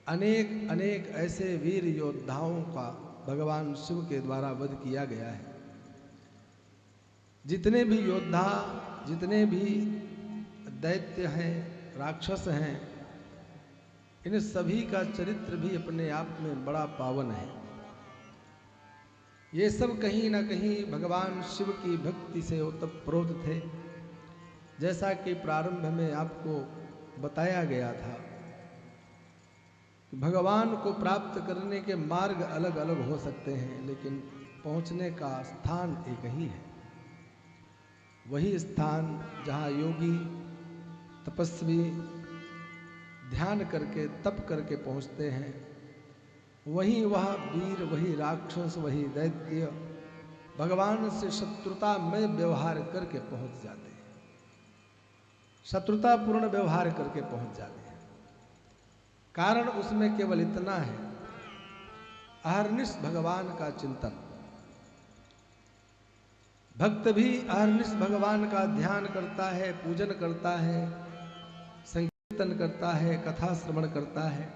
अनेक अनेक ऐसे वीर योद्धाओं का भगवान शिव के द्वारा वध किया गया है। जितने भी योद्धा, जितने भी दैत्य हैं, राक्षस हैं, इन सभी का चरित्र भी अपने आप में बड़ा पावन है। ये सब कहीं ना कहीं भगवान शिव की भक्ति से ओतप्रोत थे। जैसा कि प्रारंभ में आपको बताया गया था, भगवान को प्राप्त करने के मार्ग अलग अलग हो सकते हैं, लेकिन पहुंचने का स्थान एक ही है। वही स्थान जहाँ योगी तपस्वी ध्यान करके तप करके पहुंचते हैं, वही वह वीर, वही राक्षस, वही दैत्य भगवान से शत्रुता में व्यवहार करके पहुंच जाते हैं, शत्रुतापूर्ण व्यवहार करके पहुंच जाते हैं। कारण उसमें केवल इतना है, अहर्निश भगवान का चिंतन। भक्त भी अहर्निश भगवान का ध्यान करता है, पूजन करता है, संकीर्तन करता है, कथा श्रवण करता है।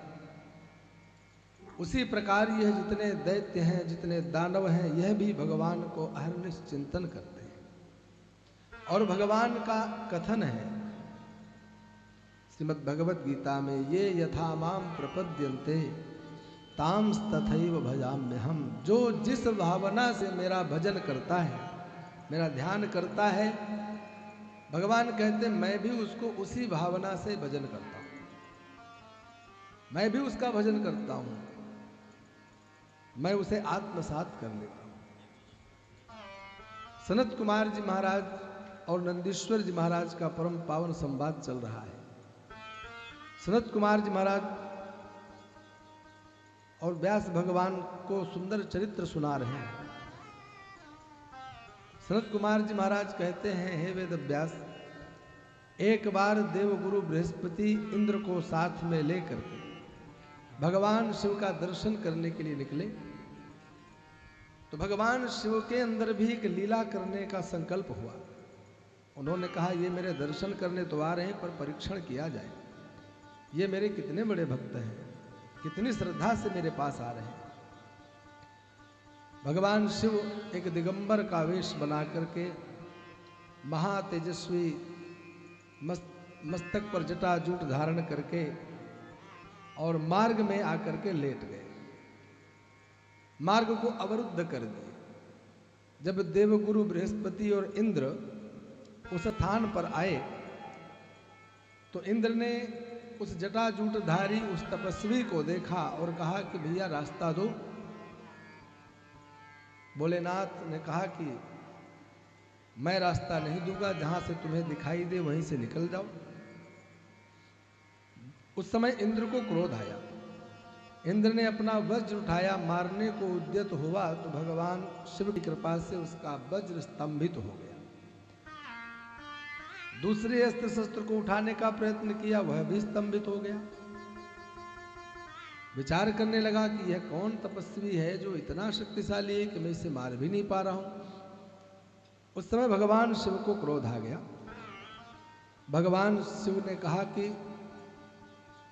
उसी प्रकार यह जितने दैत्य हैं, जितने दानव हैं, यह भी भगवान को अहर्निश चिंतन करते हैं। और भगवान का कथन है श्रीमद् भगवत गीता में, ये यथा माम प्रपद्यन्ते तांस तथैव भजाम्यहम्। जो जिस भावना से मेरा भजन करता है, मेरा ध्यान करता है, भगवान कहते मैं भी उसको उसी भावना से भजन करता हूं, मैं भी उसका भजन करता हूं, मैं उसे आत्मसात कर लेता हूं। सनत कुमार जी महाराज और नंदीश्वर जी महाराज का परम पावन संवाद चल रहा है। सनत कुमार जी महाराज और व्यास भगवान को सुंदर चरित्र सुना रहे हैं। सनत कुमार जी महाराज कहते हैं, हे वेद व्यास, एक बार देवगुरु बृहस्पति इंद्र को साथ में लेकर के भगवान शिव का दर्शन करने के लिए निकले, तो भगवान शिव के अंदर भी एक लीला करने का संकल्प हुआ। उन्होंने कहा, ये मेरे दर्शन करने तो आ रहे हैं, पर परीक्षण किया जाए, ये मेरे कितने बड़े भक्त हैं, कितनी श्रद्धा से मेरे पास आ रहे हैं। भगवान शिव एक दिगंबर का वेश बना करके महातेजस्वी मस्तक पर जटाजूट धारण करके और मार्ग में आकर के लेट गए, मार्ग को अवरुद्ध कर दिए। जब देवगुरु बृहस्पति और इंद्र उस स्थान पर आए, तो इंद्र ने उस जटाजूटधारी उस तपस्वी को देखा और कहा कि भैया रास्ता दो। भोलेनाथ ने कहा कि मैं रास्ता नहीं दूंगा, जहां से तुम्हें दिखाई दे वहीं से निकल जाओ। उस समय इंद्र को क्रोध आया, इंद्र ने अपना वज्र उठाया, मारने को उद्यत हुआ, तो भगवान शिव की कृपा से उसका वज्र स्तंभित हो गया। दूसरे अस्त्र शस्त्र को उठाने का प्रयत्न किया, वह भी स्तंभित हो गया। विचार करने लगा कि यह कौन तपस्वी है जो इतना शक्तिशाली है कि मैं इसे मार भी नहीं पा रहा हूं। उस समय भगवान शिव को क्रोध आ गया। भगवान शिव ने कहा कि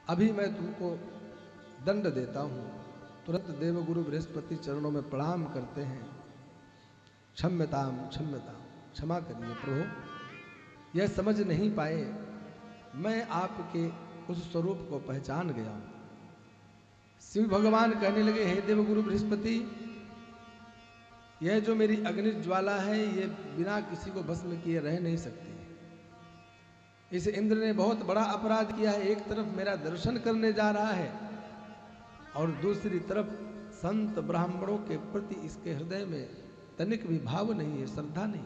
अभी मैं तुमको दंड देता हूं। तुरंत देवगुरु बृहस्पति चरणों में प्रणाम करते हैं, क्षम्यताम क्षम्यताम, क्षमा करिए प्रभु, यह समझ नहीं पाए, मैं आपके उस स्वरूप को पहचान गया हूं। शिव भगवान कहने लगे, हे देवगुरु बृहस्पति, यह जो मेरी अग्नि ज्वाला है, ये बिना किसी को भस्म किए रह नहीं सकती। इस इंद्र ने बहुत बड़ा अपराध किया है। एक तरफ मेरा दर्शन करने जा रहा है और दूसरी तरफ संत ब्राह्मणों के प्रति इसके हृदय में तनिक भी भाव नहीं है, श्रद्धा नहीं।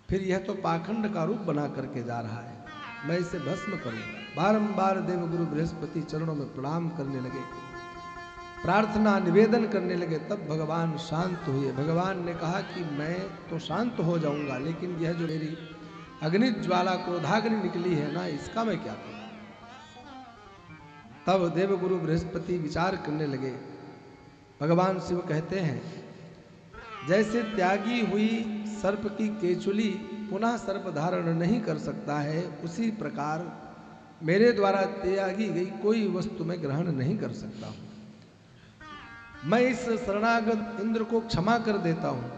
फिर यह तो पाखंड का रूप बना करके जा रहा है, मैं इसे भस्म करूंगा। बारंबार देवगुरु बृहस्पति चरणों में प्रणाम करने लगे, प्रार्थना निवेदन करने लगे। तब भगवान शांत हुए। भगवान ने कहा कि मैं तो शांत हो जाऊंगा, लेकिन यह जो मेरी अग्नि ज्वाला क्रोधाग्नि निकली है ना, इसका मैं क्या करूं। तब देवगुरु बृहस्पति विचार करने लगे। भगवान शिव कहते हैं, जैसे त्यागी हुई सर्प की केचुली पुनः सर्प धारण नहीं कर सकता है, उसी प्रकार मेरे द्वारा त्यागी गई कोई वस्तु मैं ग्रहण नहीं कर सकता हूं। मैं इस शरणागत इंद्र को क्षमा कर देता हूं,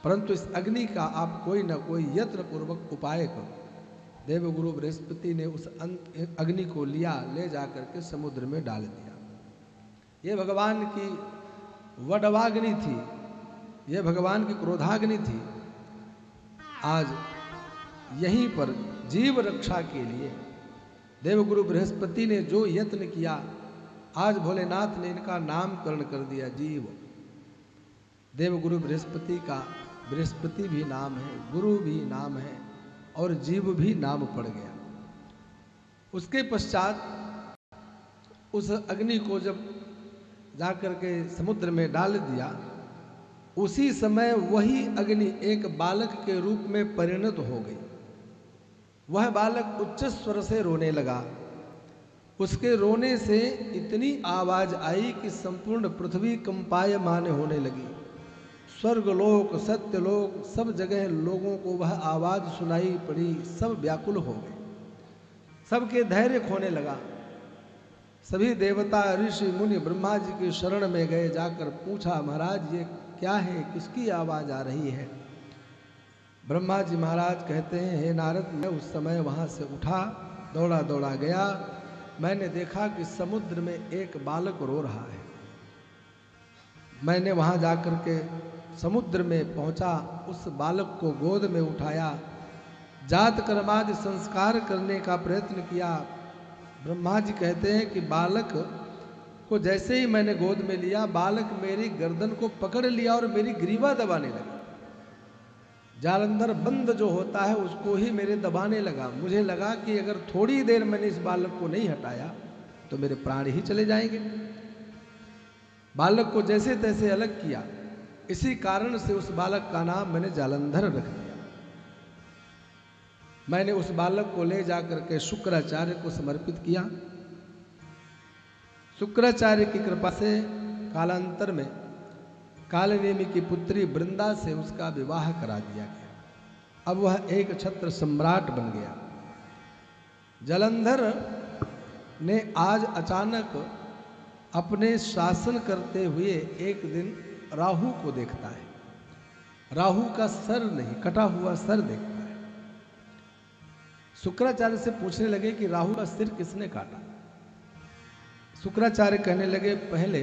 परंतु इस अग्नि का आप कोई ना कोई यत्न पूर्वक उपाय करो। देवगुरु बृहस्पति ने उस अग्नि को लिया, ले जाकर के समुद्र में डाल दिया। ये भगवान की वडवाग्नि थी, यह भगवान की क्रोधाग्नि थी। आज यहीं पर जीव रक्षा के लिए देवगुरु बृहस्पति ने जो यत्न किया, आज भोलेनाथ ने इनका नामकरण कर दिया जीव। देवगुरु बृहस्पति का बृहस्पति भी नाम है, गुरु भी नाम है और जीव भी नाम पड़ गया। उसके पश्चात उस अग्नि को जब जाकर के समुद्र में डाल दिया, उसी समय वही अग्नि एक बालक के रूप में परिणत हो गई। वह बालक उच्च स्वर से रोने लगा। उसके रोने से इतनी आवाज आई कि संपूर्ण पृथ्वी कंपायमान होने लगी। स्वर्गलोक, सत्यलोक, सब जगह लोगों को वह आवाज सुनाई पड़ी। सब व्याकुल हो गए, सबके धैर्य खोने लगा। सभी देवता, ऋषि, मुनि ब्रह्मा जी की शरण में गए। जाकर पूछा, महाराज ये क्या है, किसकी आवाज आ रही है? ब्रह्मा जी महाराज कहते हैं, हे नारद, मैं उस समय वहां से उठा, दौड़ा दौड़ा गया। मैंने देखा कि समुद्र में एक बालक रो रहा है। मैंने वहां जाकर के समुद्र में पहुंचा, उस बालक को गोद में उठाया, जात कर्मादि संस्कार करने का प्रयत्न किया। ब्रह्मा जी कहते हैं कि बालक को जैसे ही मैंने गोद में लिया, बालक मेरी गर्दन को पकड़ लिया और मेरी ग्रीवा दबाने लगा। जालंधर बंद जो होता है उसको ही मेरे दबाने लगा। मुझे लगा कि अगर थोड़ी देर मैंने इस बालक को नहीं हटाया तो मेरे प्राण ही चले जाएंगे। बालक को जैसे तैसे अलग किया। इसी कारण से उस बालक का नाम मैंने जालंधर रख दिया। मैंने उस बालक को ले जाकर के शुक्राचार्य को समर्पित किया। शुक्राचार्य की कृपा से कालांतर में कालनेमि की पुत्री वृंदा से उसका विवाह करा दिया गया। अब वह एक छत्र सम्राट बन गया। जालंधर ने आज अचानक अपने शासन करते हुए एक दिन राहु को देखता है। राहु का सर नहीं, कटा हुआ सर देखता है। शुक्राचार्य से पूछने लगे कि राहु का सिर किसने काटा? शुक्राचार्य कहने लगे, पहले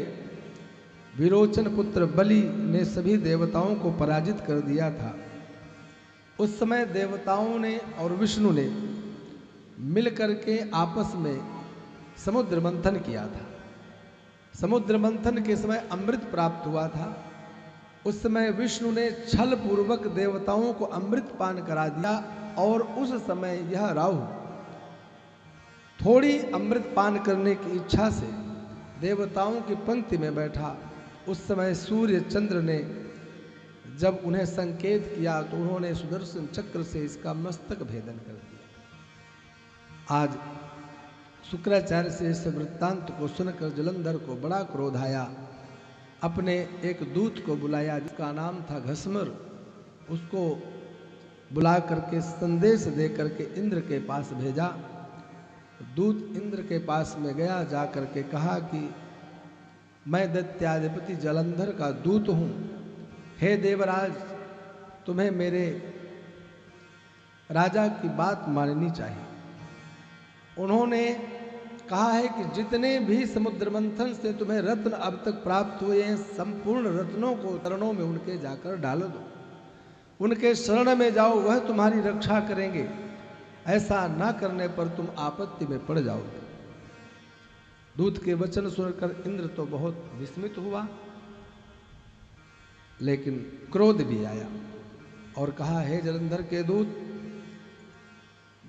विरोचन पुत्र बलि ने सभी देवताओं को पराजित कर दिया था। उस समय देवताओं ने और विष्णु ने मिलकर के आपस में समुद्र मंथन किया था। समुद्र मंथन के समय अमृत प्राप्त हुआ था। उस समय विष्णु ने छल पूर्वक देवताओं को अमृत पान करा दिया और उस समय यह राहु थोड़ी अमृत पान करने की इच्छा से देवताओं की पंक्ति में बैठा। उस समय सूर्य चंद्र ने जब उन्हें संकेत किया तो उन्होंने सुदर्शन चक्र से इसका मस्तक भेदन कर दिया। आज शुक्राचार्य से इस वृत्तांत को सुनकर जालंधर को बड़ा क्रोध आया। अपने एक दूत को बुलाया जिसका नाम था घसमर। उसको बुला करके संदेश दे करके इंद्र के पास भेजा। दूत इंद्र के पास में गया, जा करके कहा कि मैं दैत्याधिपति जालंधर का दूत हूं। हे देवराज, तुम्हें मेरे राजा की बात माननी चाहिए। उन्होंने कहा है कि जितने भी समुद्र मंथन से तुम्हें रत्न अब तक प्राप्त हुए हैं, संपूर्ण रत्नों को चरणों में उनके जाकर डाल दो। उनके शरण में जाओ, वह तुम्हारी रक्षा करेंगे। ऐसा ना करने पर तुम आपत्ति में पड़ जाओगे। दूत के वचन सुनकर इंद्र तो बहुत विस्मित हुआ, लेकिन क्रोध भी आया और कहा, हे जालंधर के दूत,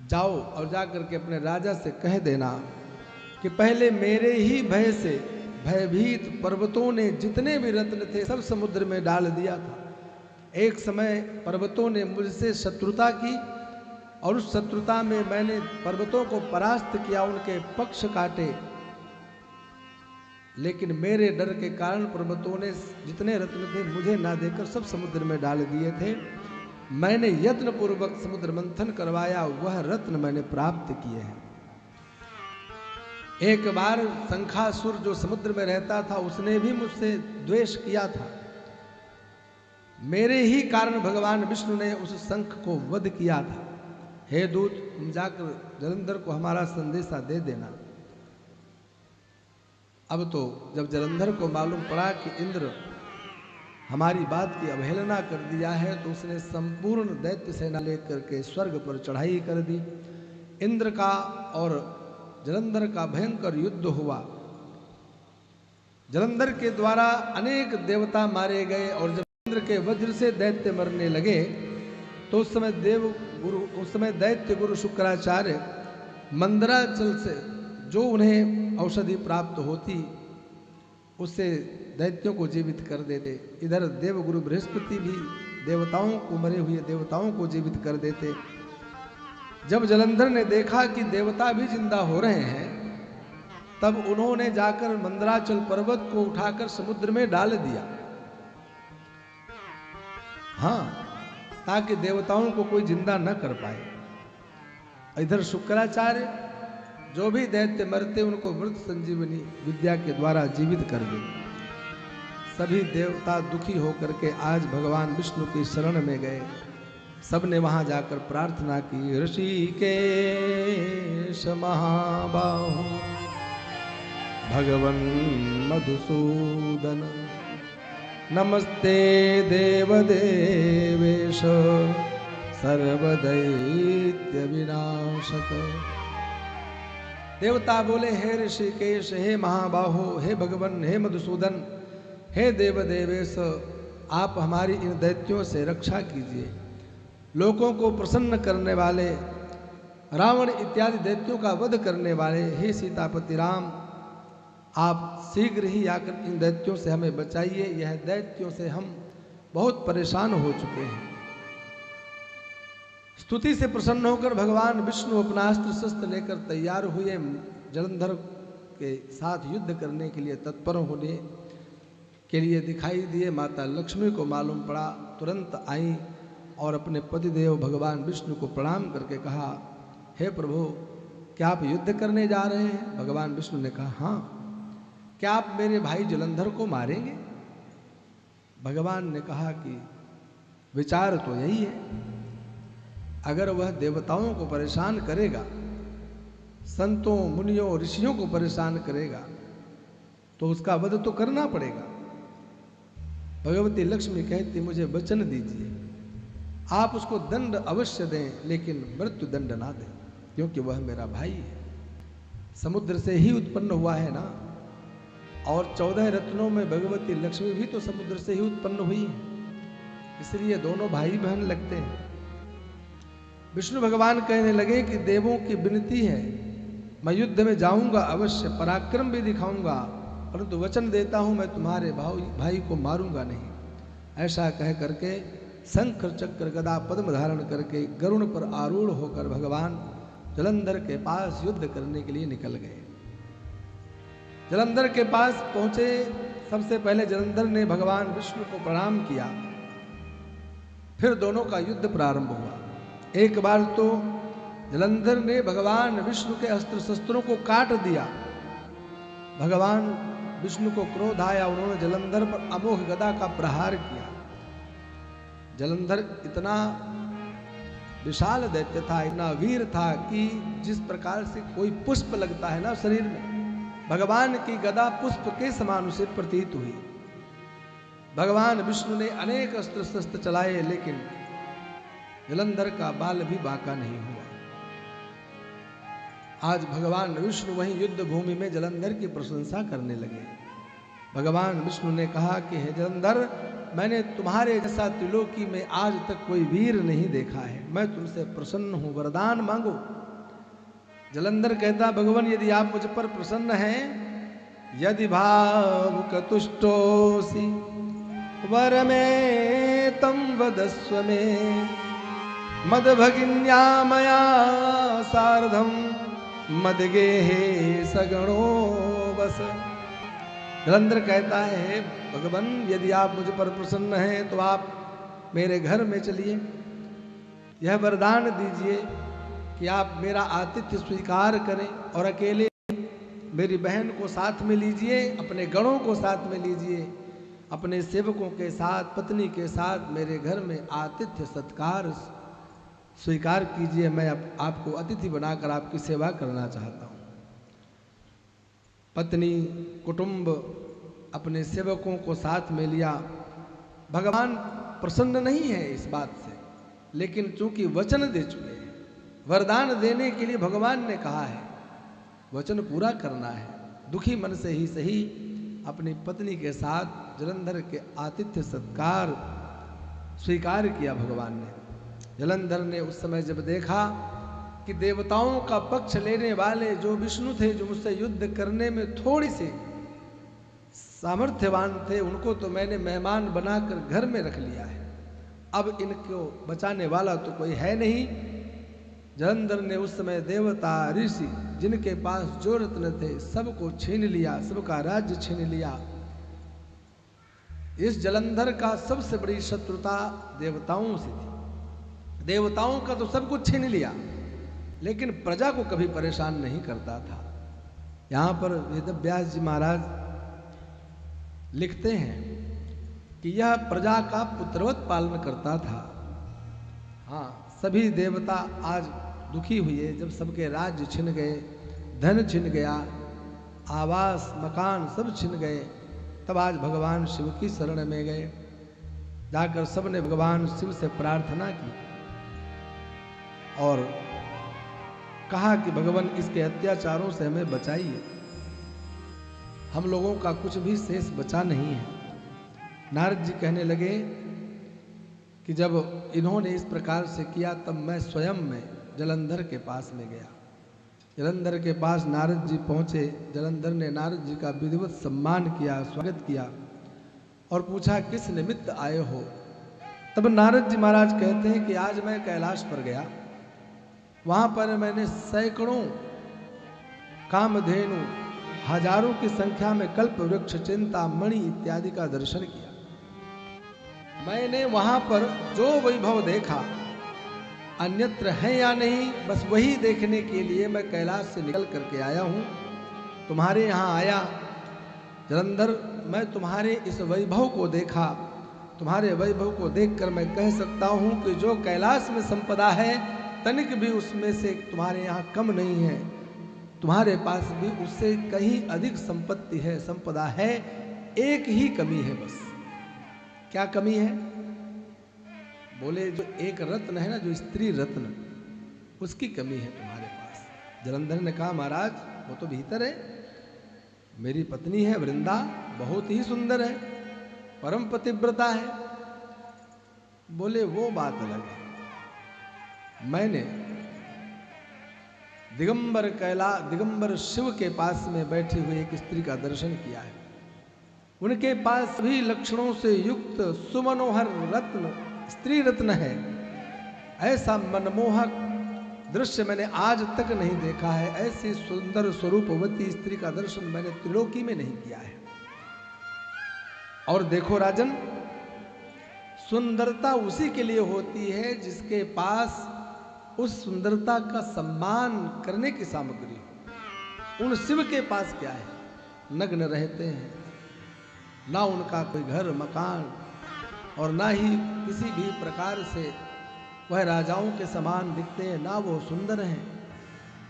जाओ और जाकर के अपने राजा से कह देना कि पहले मेरे ही भय से भयभीत पर्वतों ने जितने भी रत्न थे सब समुद्र में डाल दिया था। एक समय पर्वतों ने मुझसे शत्रुता की और उस शत्रुता में मैंने पर्वतों को परास्त किया, उनके पक्ष काटे। लेकिन मेरे डर के कारण पर्वतों ने जितने रत्न थे मुझे ना देकर सब समुद्र में डाल दिए थे। मैंने यत्न पूर्वक समुद्र मंथन करवाया, वह रत्न मैंने प्राप्त किए हैं। एक बार शंखासुर जो समुद्र में रहता था उसने भी मुझसे द्वेष किया था। मेरे ही कारण भगवान विष्णु ने उस शंख को वध किया था। हे दूत, तुम जाकर जलंधर को हमारा संदेशा दे देना। अब तो जब जलंधर को मालूम पड़ा कि इंद्र हमारी बात की अवहेलना कर दिया है, तो उसने संपूर्ण दैत्य सेना लेकर के स्वर्ग पर चढ़ाई कर दी। इंद्र का और जलंधर का भयंकर युद्ध हुआ। जलंधर के द्वारा अनेक देवता मारे गए और जब इंद्र के वज्र से दैत्य मरने लगे तो उस समय दैत्य गुरु शुक्राचार्य मंदराचल से जो उन्हें औषधि प्राप्त होती उससे दैत्यों को जीवित कर देते। इधर देवगुरु बृहस्पति भी देवताओं को, मरे हुए देवताओं को जीवित कर देते। जब जलंधर ने देखा कि देवता भी जिंदा हो रहे हैं, तब उन्होंने जाकर मंदराचल पर्वत को उठाकर समुद्र में डाल दिया। हाँ, ताकि देवताओं को कोई जिंदा न कर पाए। इधर शुक्राचार्य जो भी दैत्य मरते उनको मृत संजीवनी विद्या के द्वारा जीवित कर देते। सभी देवता दुखी होकर के आज भगवान विष्णु की शरण में गए। सबने वहां जाकर प्रार्थना की, ऋषिकेश महाबाहु भगवन् मधुसूदन नमस्ते देवदेवेश सर्वदैत्य विनाशक। देवता बोले, हे ऋषिकेश, हे महाबाहो, हे भगवन, हे मधुसूदन, हे देवदेवेश, आप हमारी इन दैत्यों से रक्षा कीजिए। लोगों को प्रसन्न करने वाले, रावण इत्यादि दैत्यों का वध करने वाले हे सीतापति राम, आप शीघ्र ही आकर इन दैत्यों से हमें बचाइए। यह दैत्यों से हम बहुत परेशान हो चुके हैं। स्तुति से प्रसन्न होकर भगवान विष्णु अपना अस्त्र शस्त्र लेकर तैयार हुए। जलंधर के साथ युद्ध करने के लिए तत्पर होने के लिए दिखाई दिए। माता लक्ष्मी को मालूम पड़ा, तुरंत आई और अपने पतिदेव भगवान विष्णु को प्रणाम करके कहा, हे प्रभु, क्या आप युद्ध करने जा रहे हैं? भगवान विष्णु ने कहा, हाँ। क्या आप मेरे भाई जलंधर को मारेंगे? भगवान ने कहा कि विचार तो यही है, अगर वह देवताओं को परेशान करेगा, संतों मुनियों ऋषियों को परेशान करेगा, तो उसका वध तो करना पड़ेगा। भगवती लक्ष्मी कहती, मुझे वचन दीजिए, आप उसको दंड अवश्य दें, लेकिन मृत्यु दंड ना दें, क्योंकि वह मेरा भाई है। समुद्र से ही उत्पन्न हुआ है ना, और 14 रत्नों में भगवती लक्ष्मी भी तो समुद्र से ही उत्पन्न हुई है, इसलिए दोनों भाई बहन लगते हैं। विष्णु भगवान कहने लगे कि देवों की विनती है, मैं युद्ध में जाऊंगा अवश्य, पराक्रम भी दिखाऊंगा, परंतु वचन देता हूं मैं तुम्हारे भाई को मारूंगा नहीं। ऐसा कह करके शंख चक्र गदा पद्म धारण करके गरुड़ पर आरूढ़ होकर भगवान जलंधर के पास युद्ध करने के लिए निकल गए। जलंधर के पास पहुंचे, सबसे पहले जलंधर ने भगवान विष्णु को प्रणाम किया, फिर दोनों का युद्ध प्रारंभ हुआ। एक बार तो जलंधर ने भगवान विष्णु के अस्त्र शस्त्रों को काट दिया। भगवान विष्णु को क्रोध आया, उन्होंने जलंधर पर अमोघ गदा का प्रहार किया। जलंधर इतना विशाल दैत्य था, इतना वीर था कि जिस प्रकार से कोई पुष्प लगता है ना शरीर में, भगवान की गदा पुष्प के समान उसे प्रतीत हुई। भगवान विष्णु ने अनेक अस्त्र शस्त्र चलाए, लेकिन जलंधर का बाल भी बांका नहीं हुआ। आज भगवान विष्णु वहीं युद्ध भूमि में जलंधर की प्रशंसा करने लगे। भगवान विष्णु ने कहा कि हे जलंधर, मैंने तुम्हारे जैसा त्रिलोकी में आज तक कोई वीर नहीं देखा है, मैं तुमसे प्रसन्न हूं, वरदान मांगो। जलंधर कहता, भगवान, यदि आप मुझ पर प्रसन्न हैं, यदि भावुक तुष्टोसी वर में तम वदस्व में, मद भगिन्या मया सार्धम मदगे हे सगणो बस। जलंधर कहता है, भगवान, यदि आप मुझ पर प्रसन्न हैं तो आप मेरे घर में चलिए, यह वरदान दीजिए कि आप मेरा आतिथ्य स्वीकार करें और अकेले मेरी बहन को साथ में लीजिए, अपने गणों को साथ में लीजिए, अपने सेवकों के साथ, पत्नी के साथ मेरे घर में आतिथ्य सत्कार स्वीकार कीजिए। मैं आपको अतिथि बनाकर आपकी सेवा करना चाहता हूँ। पत्नी, कुटुंब, अपने सेवकों को साथ में लिया। भगवान प्रसन्न नहीं है इस बात से, लेकिन चूंकि वचन दे चुके हैं, वरदान देने के लिए भगवान ने कहा है, वचन पूरा करना है। दुखी मन से ही सही अपनी पत्नी के साथ जलंधर के आतिथ्य सत्कार स्वीकार किया भगवान ने। जलंधर ने उस समय जब देखा कि देवताओं का पक्ष लेने वाले जो विष्णु थे, जो मुझसे युद्ध करने में थोड़ी सी सामर्थ्यवान थे, उनको तो मैंने मेहमान बनाकर घर में रख लिया है, अब इनको बचाने वाला तो कोई है नहीं। जलंधर ने उस समय देवता, ऋषि, जिनके पास जो रत्न थे सबको छीन लिया, सबका राज्य छीन लिया। इस जलंधर का सबसे बड़ी शत्रुता देवताओं से थी। देवताओं का तो सब कुछ छीन लिया, लेकिन प्रजा को कभी परेशान नहीं करता था। यहाँ पर वेदव्यास जी महाराज लिखते हैं कि यह प्रजा का पुत्रवत पालन करता था। हाँ, सभी देवता आज दुखी हुए जब सबके राज्य छिन गए, धन छिन गया, आवास मकान सब छिन गए, तब आज भगवान शिव की शरण में गए। जाकर सबने भगवान शिव से प्रार्थना की और कहा कि भगवान इसके अत्याचारों से हमें बचाइए, हम लोगों का कुछ भी शेष बचा नहीं है। नारद जी कहने लगे कि जब इन्होंने इस प्रकार से किया तब मैं स्वयं में जलंधर के पास में गया। जलंधर के पास नारद जी पहुँचे। जलंधर ने नारद जी का विधिवत सम्मान किया, स्वागत किया और पूछा किस निमित्त आए हो। तब नारद जी महाराज कहते हैं कि आज मैं कैलाश पर गया, वहाँ पर मैंने सैकड़ों कामधेनु, हजारों की संख्या में कल्प वृक्ष, चिंता मणि इत्यादि का दर्शन किया। मैंने वहाँ पर जो वैभव देखा, अन्यत्र है या नहीं, बस वही देखने के लिए मैं कैलाश से निकल करके आया हूँ, तुम्हारे यहाँ आया। जलंधर, मैं तुम्हारे इस वैभव को देखा, तुम्हारे वैभव को देखकर मैं कह सकता हूँ कि जो कैलाश में संपदा है तनिक भी उसमें से तुम्हारे यहाँ कम नहीं है, तुम्हारे पास भी उससे कहीं अधिक संपत्ति है, संपदा है। एक ही कमी है बस। क्या कमी है? बोले जो एक रत्न है ना, जो स्त्री रत्न, उसकी कमी है तुम्हारे पास। जलंधर ने कहा महाराज वो तो भीतर है, मेरी पत्नी है वृंदा, बहुत ही सुंदर है, परम पतिव्रता है। बोले वो बात अलग है, मैंने दिगंबर शिव के पास में बैठी हुई एक स्त्री का दर्शन किया है। उनके पास सभी लक्षणों से युक्त सुमनोहर रत्न, स्त्री रत्न है। ऐसा मनमोहक दृश्य मैंने आज तक नहीं देखा है। ऐसी सुंदर स्वरूपवती स्त्री का दर्शन मैंने त्रिलोकी में नहीं किया है। और देखो राजन, सुंदरता उसी के लिए होती है जिसके पास उस सुंदरता का सम्मान करने की सामग्री हो। उन शिव के पास क्या है? नग्न रहते हैं, ना उनका कोई घर मकान और ना ही किसी भी प्रकार से वह राजाओं के समान दिखते हैं, ना वो सुंदर हैं।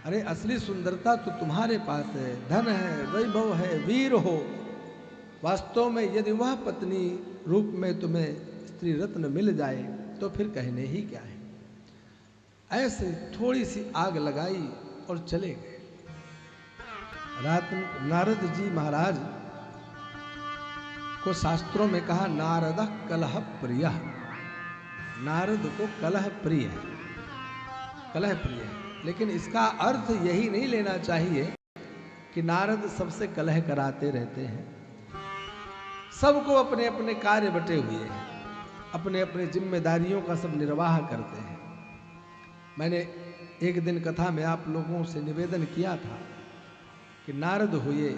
अरे असली सुंदरता तो तुम्हारे पास है, धन है, वैभव है, वीर हो। वास्तव में यदि वह पत्नी रूप में तुम्हें स्त्री रत्न मिल जाए तो फिर कहने ही क्या है। ऐसे थोड़ी सी आग लगाई और चले गए। रात नारद जी महाराज को शास्त्रों में कहा नारद कलह प्रिय। नारद को कलह प्रिय है, कलह प्रिय है। लेकिन इसका अर्थ यही नहीं लेना चाहिए कि नारद सबसे कलह कराते रहते हैं। सबको अपने अपने कार्य बटे हुए हैं, अपने अपने जिम्मेदारियों का सब निर्वाह करते हैं। मैंने एक दिन कथा में आप लोगों से निवेदन किया था कि नारद हुए,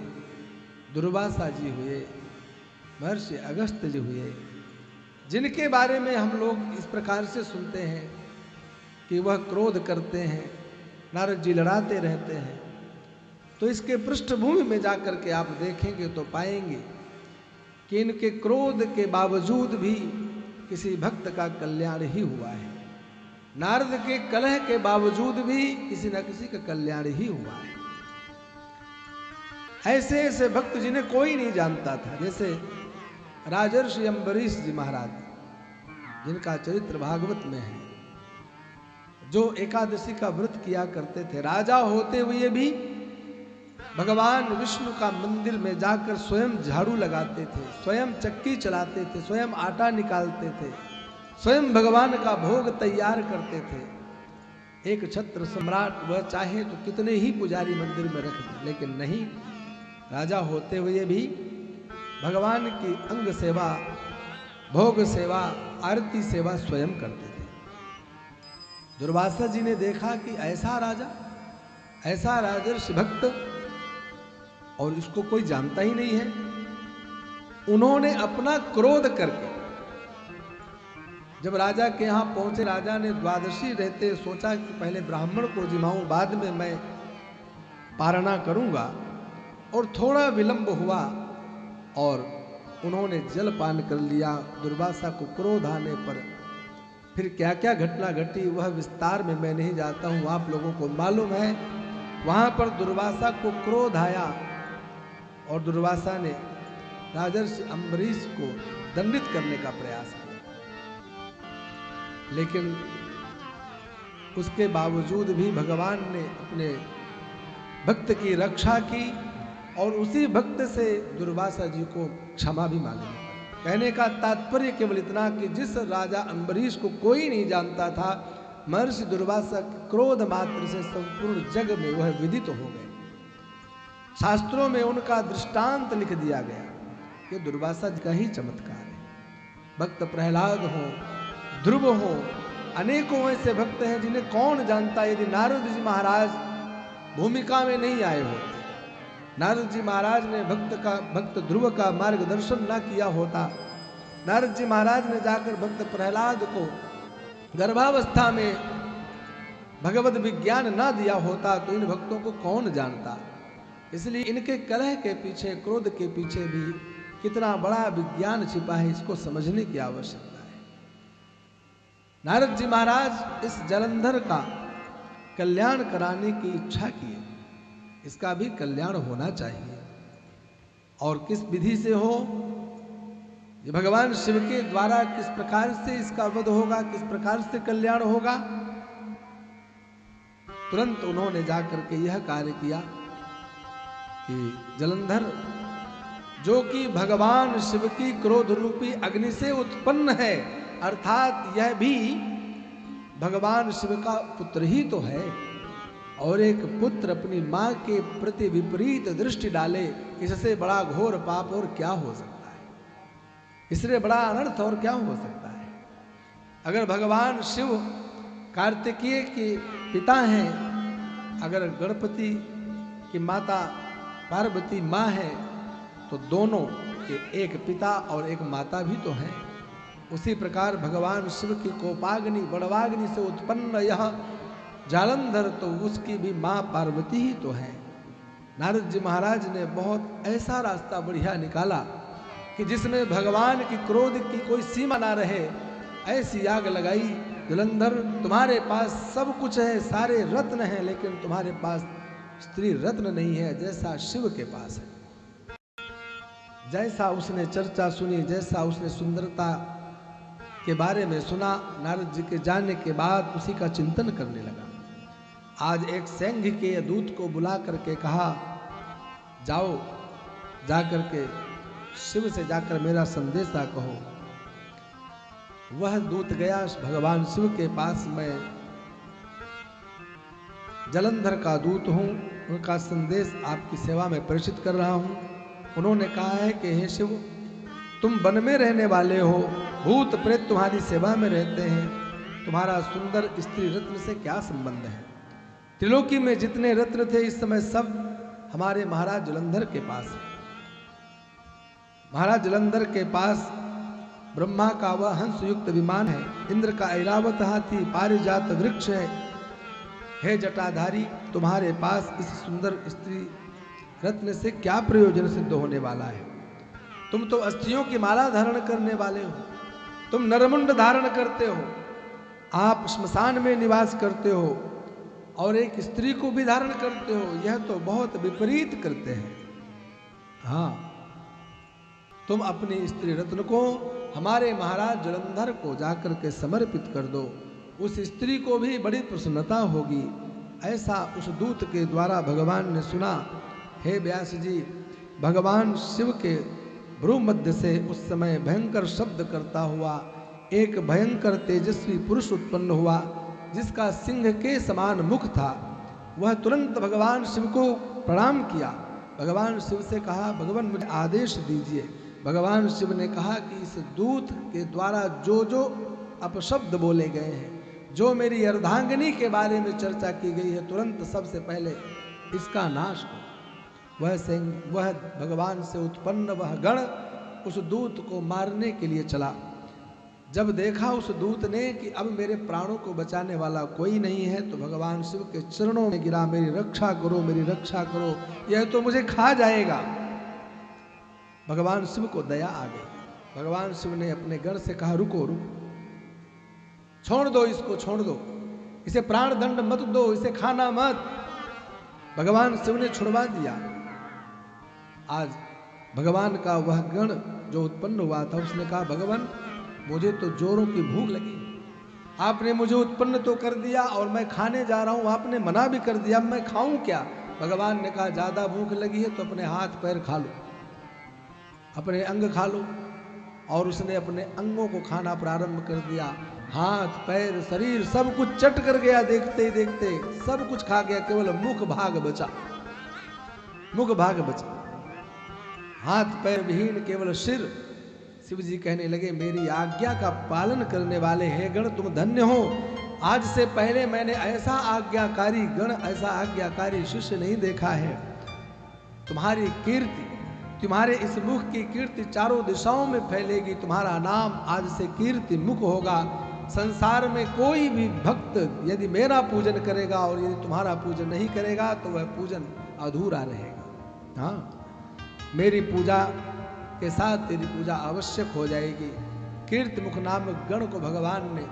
दुर्वासा जी हुए, महर्षि अगस्त जी हुए, जिनके बारे में हम लोग इस प्रकार से सुनते हैं कि वह क्रोध करते हैं, नारद जी लड़ाते रहते हैं। तो इसके पृष्ठभूमि में जाकर के आप देखेंगे तो पाएंगे कि इनके क्रोध के बावजूद भी किसी भक्त का कल्याण ही हुआ है। नारद के कलह के बावजूद भी किसी न किसी का कल्याण ही हुआ है। ऐसे ऐसे भक्त जिन्हें कोई नहीं जानता था, जैसे राजर्षि अम्बरीश जी महाराज, जिनका चरित्र भागवत में है, जो एकादशी का व्रत किया करते थे। राजा होते हुए भी भगवान विष्णु का मंदिर में जाकर स्वयं झाड़ू लगाते थे, स्वयं चक्की चलाते थे, स्वयं आटा निकालते थे, स्वयं भगवान का भोग तैयार करते थे। एक छत्र सम्राट वह चाहे तो कितने ही पुजारी मंदिर में रख दे, लेकिन नहीं, राजा होते हुए भी भगवान की अंग सेवा, भोग सेवा, आरती सेवा स्वयं करते थे। दुर्वासा जी ने देखा कि ऐसा राजा, ऐसा राजर्षि भक्त, और इसको कोई जानता ही नहीं है। उन्होंने अपना क्रोध करके जब राजा के यहां पहुंचे, राजा ने द्वादशी रहते सोचा कि पहले ब्राह्मण को जिमाऊं, बाद में मैं पारणा करूंगा, और थोड़ा विलंब हुआ और उन्होंने जलपान कर लिया। दुर्वासा को क्रोध आने पर फिर क्या क्या घटना घटी वह विस्तार में मैं नहीं जाता हूं, आप लोगों को मालूम है। वहां पर दुर्वासा को क्रोध आया और दुर्वासा ने राजर्षि अम्बरीश को दंडित करने का प्रयास किया, लेकिन उसके बावजूद भी भगवान ने अपने भक्त की रक्षा की और उसी भक्त से दुर्वासा जी को क्षमा भी मांगी। कहने का तात्पर्य केवल इतना कि जिस राजा अम्बरीश को कोई नहीं जानता था, महर्षि दुर्वासा के क्रोध मात्र से संपूर्ण जग में वह विदित हो गए। शास्त्रों में उनका दृष्टांत लिख दिया गया कि दुर्वासा जी का ही चमत्कार है। भक्त प्रहलाद हो, ध्रुव हो, अनेकों ऐसे भक्त हैं जिन्हें कौन जानता। यदि नारद जी महाराज भूमिका में नहीं आए होते, नारद जी महाराज ने भक्त ध्रुव का मार्गदर्शन न किया होता, नारद जी महाराज ने जाकर भक्त प्रहलाद को गर्भावस्था में भगवत विज्ञान न दिया होता, तो इन भक्तों को कौन जानता। इसलिए इनके कलह के पीछे, क्रोध के पीछे भी कितना बड़ा विज्ञान छिपा है, इसको समझने की आवश्यकता है। नारद जी महाराज इस जलंधर का कल्याण कराने की इच्छा किए, इसका भी कल्याण होना चाहिए, और किस विधि से हो, ये भगवान शिव के द्वारा किस प्रकार से इसका वध होगा, किस प्रकार से कल्याण होगा। तुरंत उन्होंने जाकर के यह कार्य किया कि जलंधर, जो कि भगवान शिव की क्रोध रूपी अग्नि से उत्पन्न है, अर्थात यह भी भगवान शिव का पुत्र ही तो है, और एक पुत्र अपनी मां के प्रति विपरीत दृष्टि डाले, इससे बड़ा घोर पाप और क्या हो सकता है, इससे बड़ा अनर्थ और क्या हो सकता है। अगर भगवान शिव कार्तिकेय के पिता हैं, अगर गणपति की माता पार्वती माँ है, तो दोनों के एक पिता और एक माता भी तो है। उसी प्रकार भगवान शिव की कोपाग्नि, बड़वाग्नि से उत्पन्न यह जालंधर, तो उसकी भी माँ पार्वती ही तो है। नारद जी महाराज ने बहुत ऐसा रास्ता बढ़िया निकाला कि जिसमें भगवान की क्रोध की कोई सीमा ना रहे, ऐसी आग लगाई। जलंधर, तुम्हारे पास सब कुछ है, सारे रत्न हैं, लेकिन तुम्हारे पास स्त्री रत्न नहीं है, जैसा शिव के पास है। जैसा उसने चर्चा सुनी, जैसा उसने सुंदरता के बारे में सुना, नारद जी के जाने के बाद उसी का चिंतन करने लगा। आज एक सैंघ के दूत को बुला करके कहा, जाओ जाकर के शिव से जाकर मेरा संदेशा कहो। वह दूत गया भगवान शिव के पास। मैं जलंधर का दूत हूँ, उनका संदेश आपकी सेवा में प्रेषित कर रहा हूँ। उन्होंने कहा है कि हे शिव, तुम वन में रहने वाले हो, भूत प्रेत तुम्हारी सेवा में रहते हैं, तुम्हारा सुंदर स्त्री रत्न से क्या संबंध है। त्रिलोकी में जितने रत्न थे इस समय सब हमारे महाराज जलंधर के पास है। महाराज जलंधर के पास ब्रह्मा का वह हंस युक्त विमान है, इंद्र का ऐरावत हाथी, पारिजात वृक्ष है। हे जटाधारी, तुम्हारे पास इस सुंदर स्त्री रत्न से क्या प्रयोजन सिद्ध होने वाला है? तुम तो अस्थियों की माला धारण करने वाले हो, तुम नरमुंड धारण करते हो, आप श्मशान में निवास करते हो और एक स्त्री को भी धारण करते हो, यह तो बहुत विपरीत करते हैं। हाँ, तुम अपनी स्त्री रत्न को हमारे महाराज जलंधर को जाकर के समर्पित कर दो, उस स्त्री को भी बड़ी प्रसन्नता होगी। ऐसा उस दूत के द्वारा भगवान ने सुना। हे व्यास जी, भगवान शिव के भ्रू मध्य से उस समय भयंकर शब्द करता हुआ एक भयंकर तेजस्वी पुरुष उत्पन्न हुआ, जिसका सिंह के समान मुख था। वह तुरंत भगवान शिव को प्रणाम किया। भगवान शिव से कहा, भगवान मुझे आदेश दीजिए। भगवान शिव ने कहा कि इस दूत के द्वारा जो जो अपशब्द बोले गए हैं, जो मेरी अर्धांगिनी के बारे में चर्चा की गई है, तुरंत सबसे पहले इसका नाश हो। वह भगवान से उत्पन्न वह गण उस दूत को मारने के लिए चला। जब देखा उस दूत ने कि अब मेरे प्राणों को बचाने वाला कोई नहीं है, तो भगवान शिव के चरणों में गिरा, मेरी रक्षा करो, मेरी रक्षा करो, यह तो मुझे खा जाएगा। भगवान शिव को दया आ गई। भगवान शिव ने अपने गण से कहा, रुको रुको, छोड़ दो इसको, छोड़ दो, इसे प्राण दंड मत दो, इसे खाना मत। भगवान शिव ने छुड़वा दिया। आज भगवान का वह गण जो उत्पन्न हुआ था, उसने कहा, भगवान मुझे तो जोरों की भूख लगी, आपने मुझे उत्पन्न तो कर दिया और मैं खाने जा रहा हूं, आपने मना भी कर दिया, मैं खाऊं क्या? भगवान ने कहा, ज्यादा भूख लगी है तो अपने हाथ पैर खा लो, अपने अंग खा लो। और उसने अपने अंगों को खाना प्रारंभ कर दिया। हाथ पैर शरीर सब कुछ चट कर गया, देखते ही देखते सब कुछ खा गया, केवल मुख भाग बचा, मुख भाग बचा, हाथ पैर विहीन केवल सिर। शिव जी कहने लगे, मेरी आज्ञा का पालन करने वाले हे गण, तुम धन्य हो। आज से पहले मैंने ऐसा आज्ञाकारी गण, ऐसा आज्ञाकारी शिष्य नहीं देखा है। तुम्हारी कीर्ति, तुम्हारे इस मुख की कीर्ति चारों दिशाओं में फैलेगी, तुम्हारा नाम आज से कीर्ति मुख होगा। संसार में कोई भी भक्त यदि मेरा पूजन करेगा और यदि तुम्हारा पूजन नहीं करेगा तो वह पूजन अधूरा रहेगा। हाँ, मेरी पूजा के साथ तेरी पूजा आवश्यक हो जाएगी। कीर्ति मुख नामक गण को भगवान ने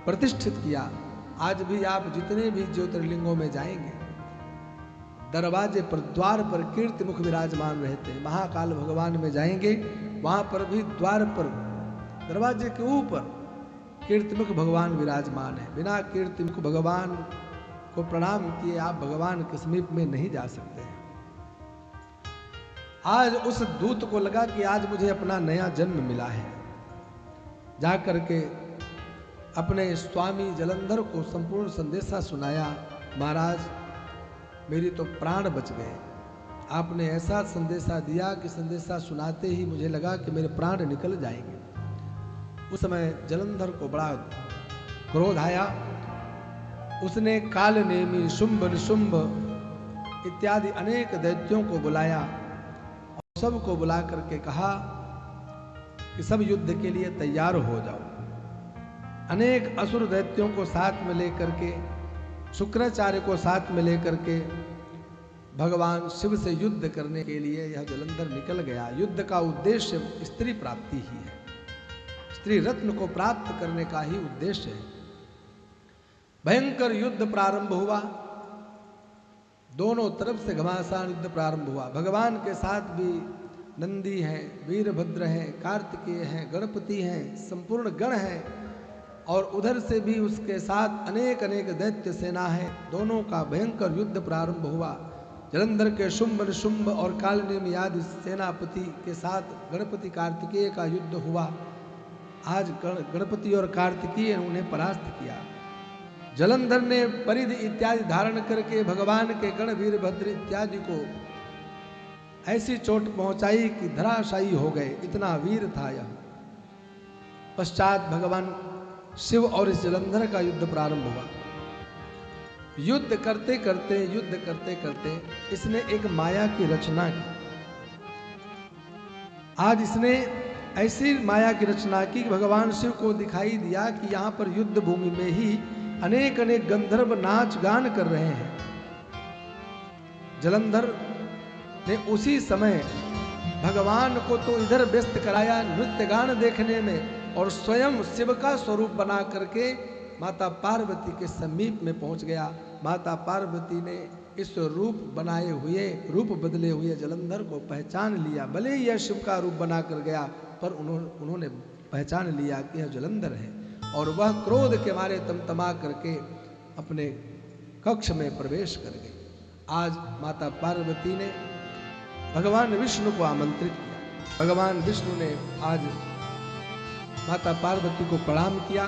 प्रतिष्ठित किया। आज भी आप जितने भी ज्योतिर्लिंगों में जाएंगे, दरवाजे पर, द्वार पर कीर्ति मुख विराजमान रहते हैं। महाकाल भगवान में जाएंगे, वहां पर भी द्वार पर, दरवाजे के ऊपर कीर्ति मुख भगवान विराजमान है। बिना कीर्ति मुख भगवान को प्रणाम किए आप भगवान के समीप में नहीं जा सकते। आज उस दूत को लगा कि आज मुझे अपना नया जन्म मिला है। जाकर के अपने स्वामी जलंधर को संपूर्ण संदेशा सुनाया, महाराज मेरी तो प्राण बच गए। आपने ऐसा संदेशा दिया कि संदेशा सुनाते ही मुझे लगा कि मेरे प्राण निकल जाएंगे। उस समय जलंधर को बड़ा क्रोध आया। उसने काल नेमी, शुंभ निशुंभ इत्यादि अनेक दैत्यों को बुलाया और सबको बुला करके कहा कि सब युद्ध के लिए तैयार हो जाओ। अनेक असुर दैत्यों को साथ में लेकर के, शुक्राचार्य को साथ में लेकर के भगवान शिव से युद्ध करने के लिए यह जलंधर निकल गया। युद्ध का उद्देश्य स्त्री प्राप्ति ही है, स्त्री रत्न को प्राप्त करने का ही उद्देश्य है। भयंकर युद्ध प्रारंभ हुआ, दोनों तरफ से घमासान युद्ध प्रारंभ हुआ। भगवान के साथ भी नंदी हैं, वीरभद्र हैं, कार्तिकेय हैं, गणपति हैं, संपूर्ण गण हैं, और उधर से भी उसके साथ अनेक अनेक दैत्य सेना है। दोनों का भयंकर युद्ध प्रारंभ हुआ। जलंधर के शुंभ निशुंभ और कालनेमी आदि सेनापति के साथ गणपति कार्तिकेय का युद्ध हुआ। आज गणपति और कार्तिकेय ने उन्हें परास्त किया। जलंधर ने परिधि इत्यादि धारण करके भगवान के गण वीरभद्र इत्यादि को ऐसी चोट पहुंचाई कि धराशायी हो गए, इतना वीर था यह। पश्चात भगवान शिव और इस जलंधर का युद्ध प्रारंभ हुआ। युद्ध करते करते इसने एक माया की रचना की। आज इसने ऐसी माया की रचना की कि भगवान शिव को दिखाई दिया कि यहां पर युद्ध भूमि में ही अनेक अनेक गंधर्व नाच गान कर रहे हैं। जलंधर ने उसी समय भगवान को तो इधर व्यस्त कराया नृत्य गान देखने में, और स्वयं शिव का स्वरूप बना करके माता पार्वती के समीप में पहुंच गया। माता पार्वती ने इस रूप बनाए हुए, रूप बदले हुए जलंधर को पहचान लिया। भले ही यह शिव का रूप बना कर गया, पर उन्होंने पहचान लिया कि यह जलंधर है, और वह क्रोध के मारे तमतमा करके अपने कक्ष में प्रवेश कर गई। आज माता पार्वती ने भगवान विष्णु को आमंत्रित किया। भगवान विष्णु ने आज माता पार्वती को प्रणाम किया।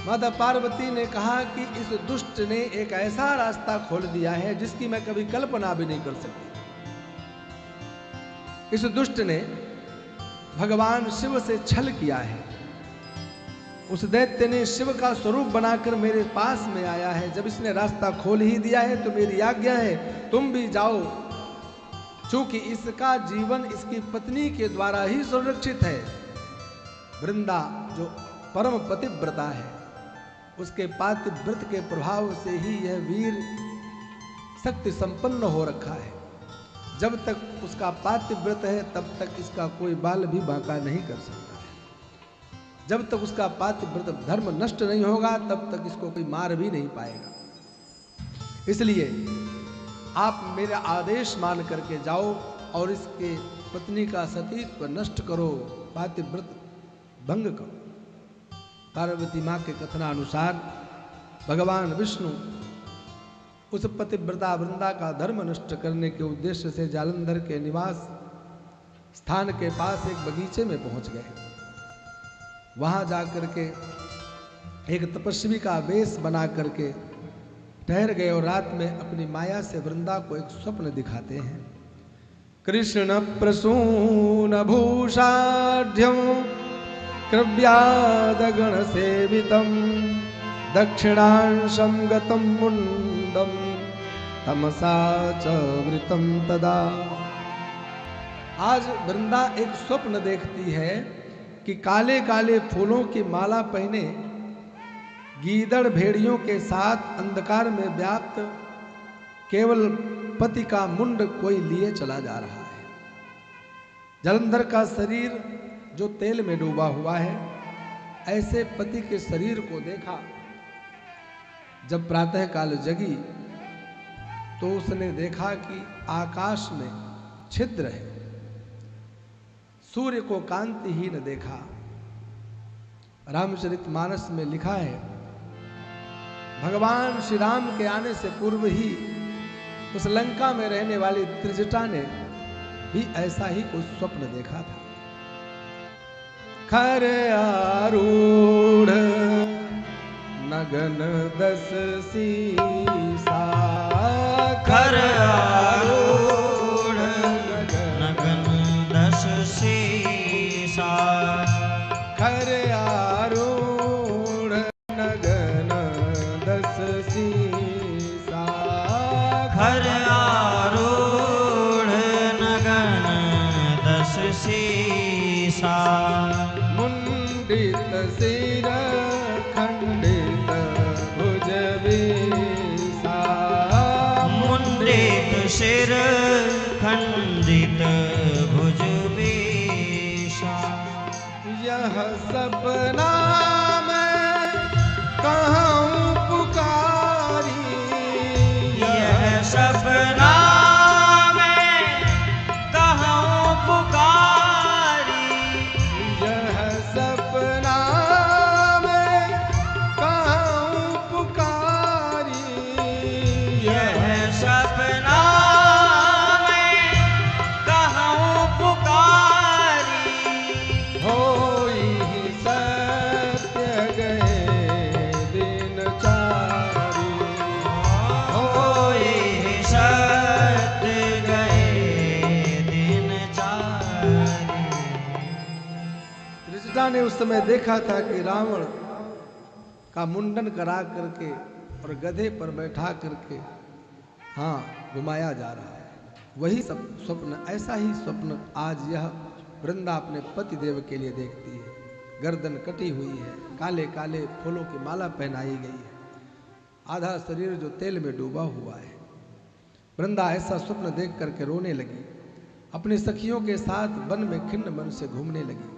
माता पार्वती ने कहा कि इस दुष्ट ने एक ऐसा रास्ता खोल दिया है जिसकी मैं कभी कल्पना भी नहीं कर सकती। इस दुष्ट ने भगवान शिव से छल किया है। उस दैत्य ने शिव का स्वरूप बनाकर मेरे पास में आया है। जब इसने रास्ता खोल ही दिया है तो मेरी आज्ञा है तुम भी जाओ, क्योंकि इसका जीवन इसकी पत्नी के द्वारा ही सुरक्षित है। वृंदा जो परम पतिव्रता है, उसके पातिव्रत के प्रभाव से ही यह वीर शक्ति संपन्न हो रखा है। जब तक उसका पातिव्रत है तब तक इसका कोई बाल भी बांका नहीं कर सकता है। जब तक उसका पातिव्रत धर्म नष्ट नहीं होगा तब तक इसको कोई मार भी नहीं पाएगा। इसलिए आप मेरा आदेश मान करके जाओ और इसके पत्नी का सतीत्व नष्ट करो, पातिव्रत भंग करो। पार्वती माँ के कथनानुसार भगवान विष्णु उस पतिव्रता वृंदा का धर्म नष्ट करने के उद्देश्य से जालंधर के निवास स्थान के पास एक बगीचे में पहुंच गए। वहां जाकर के एक तपस्वी का वेश बना करके ठहर गए और रात में अपनी माया से वृंदा को एक स्वप्न दिखाते हैं। कृष्ण प्रसून भूषाढ्यम कृव्यादगण सेवितम दक्षिणांशम गतम मुंडम तमसा च वृतम तदा। आज वृंदा एक स्वप्न देखती है कि काले काले फूलों की माला पहने गीदड़ भेड़ियों के साथ अंधकार में व्याप्त केवल पति का मुंड कोई लिए चला जा रहा है। जलंधर का शरीर जो तेल में डूबा हुआ है, ऐसे पति के शरीर को देखा। जब प्रातः काल जगी तो उसने देखा कि आकाश में छिद्र है, सूर्य को कांतिहीन देखा। रामचरितमानस में लिखा है भगवान श्री राम के आने से पूर्व ही उस लंका में रहने वाली त्रिजटा ने भी ऐसा ही कुछ स्वप्न देखा था। खर आरूढ़ नगन दस सीसा, खर आरूढ़ नगन दस सीसा, खर आरूढ़ नगन दस सीसा, खर आरूढ़ नगन दस सीसा, मुंडित सिर खंडित भुज बीसा, मुंडित सिर खंडित भुज बीसा। यह सपना मैं कहूँ पुकारी, यह सपना मैं कहूँ पुकारी, यह सपना मैं कहूँ पुकारी, यह सपना मैं कहूँ पुकारी। होई सत्य गए दिन चारी, होई सत्य गए दिन चारी। त्रिजटा ने उस समय देखा था कि रावण का मुंडन करा करके और गधे पर बैठा करके घुमाया जा रहा है। वही सब स्वप्न, ऐसा ही स्वप्न आज यह वृंदा अपने पति देव के लिए देखती है। गर्दन कटी हुई है, काले काले फूलों की माला पहनाई गई है, आधा शरीर जो तेल में डूबा हुआ है। वृंदा ऐसा स्वप्न देख करके रोने लगी, अपनी सखियों के साथ वन में खिन्न मन से घूमने लगी।